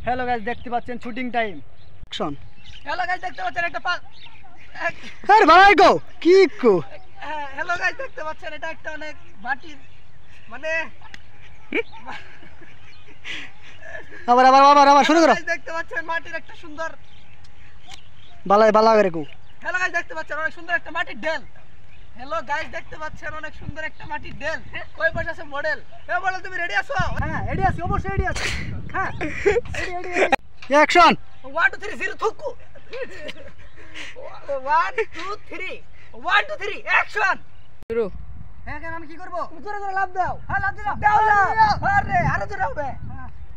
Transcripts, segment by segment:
Hello guys, দেখতে পাচ্ছেন shooting time action. Hello guys, দেখতে পাচ্ছেন একটা আরে ভাই গো কি কো। হ্যালো গাইস, দেখতে পাচ্ছেন এটা একটা অনেক মাটির মানে আবার আবার আবার আবার শুরু করো। দেখতে পাচ্ছেন মাটির একটা সুন্দর বালাই বালা করে কো। হ্যালো গাইস, দেখতে পাচ্ছেন অনেক সুন্দর একটা মাটির ঢেল। হ্যালো গাইস, দেখতে পাচ্ছেন অনেক সুন্দর একটা মাটির ঢেল। ওই পাশে আছে মডেল। এ মডেল, তুমি রেডি আছো? হ্যাঁ রেডি আছি, অবশ্যই রেডি আছি। হ্যাঁ রেডি অ্যাকশন। 1 2 3 0 থুকু। 1 2 3 1 2 3 অ্যাকশন শুরু। হ্যাঁ কেন আমি কি করব? জোরে জোরে লাফ দাও। হ্যাঁ লাভ দিলাম। দাও লাফ। আরে আরো জোরে হবে।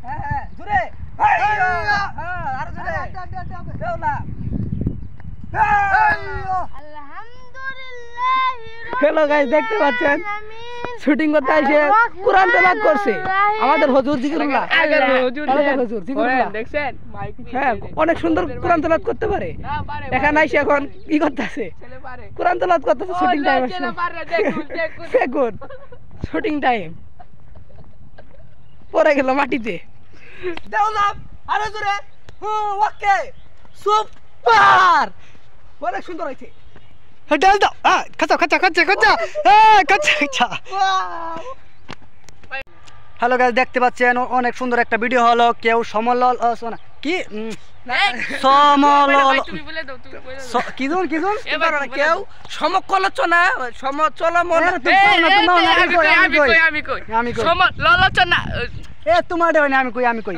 হ্যাঁ হ্যাঁ জোরে। হ্যাঁ আরো জোরে। দাও লাফ। হ্যালো গাইস, দেখতে পাচ্ছেন শুটিং করতে এসে কোরআন তেলাওয়াত করছে আমাদের হুজুর জিকিরুল্লাহ। হুজুর জিকিরুল্লাহ দেখছেন, হ্যাঁ অনেক সুন্দর কোরআন তেলাওয়াত করতে পারে। এখানে এসে এখন কি করতেছে? কোরআন তেলাওয়াত করতেছে শুটিং টাইম। দেখুন শুটিং টাইম পড়ে গেল মাটিতে। দাও লাফ। আরো জোরে। ওকে সুপার, অনেক সুন্দর হয়েছে। ডাল দাও। খাচ্ছা খাচ্ছা খাচ্ছা খাচ্ছা খাচ্ছা খাচ্ছা। হ্যালো গাইস, দেখতে পাচ্ছেন অনেক সুন্দর একটা ভিডিও হলো। কেউ সমালোচনা কি কেউ সমকলোচনা আমি কই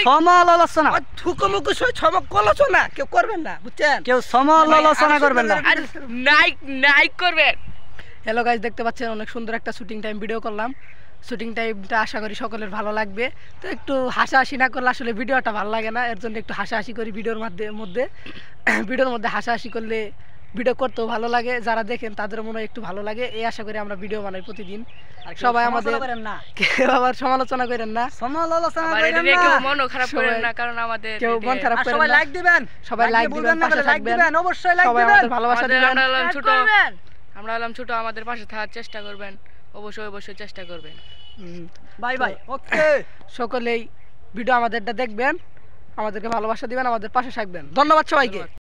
সমালোচনা থুকুমুকু সমকলোচনা কেউ করবেন না, বুঝছেন? কেউ সমালোচনা করবেন না, নাইক করবেন। হ্যালো গাইস, দেখতে পাচ্ছেন অনেক সুন্দর একটা শুটিং টাইম ভিডিও করলাম। শুটিং টাইমটা আশা করি সকলের ভালো লাগবে। তো একটু হাসাহাসি না করলে আসলে ভিডিওটা ভালো লাগে না, এর জন্য একটু হাসাহাসি করি ভিডিওর মধ্যে হাসাহাসি করলে ভিডিও করতেও ভালো লাগে। যারা দেখেন তাদের মনে একটু ভালো লাগে, এই আশা করি আমরা ভিডিও বানাই প্রতিদিন। সবাই আমাদের কেউ আবার সমালোচনা করেন না, মনও খারাপ করেন না, কারণ আমাদের কেউ মন খারাপ করেন না। সবাই লাইক দিবেন, সবাই লাইক দিবেন, পাশে থাকবেন, অবশ্যই লাইক সবাই দিবেন। আমাদের ভালোবাসা দিবেন। আমরা হলাম ছোট, আমাদের পাশে থাকার চেষ্টা করবেন, অবশ্যই অবশ্যই চেষ্টা করবেন। Bye bye. ওকে, সকলেই ভিডিও আমাদেরটা দেখবেন, আমাদেরকে ভালোবাসা দিবেন, আমাদের পাশে থাকবেন। ধন্যবাদ সবাইকে।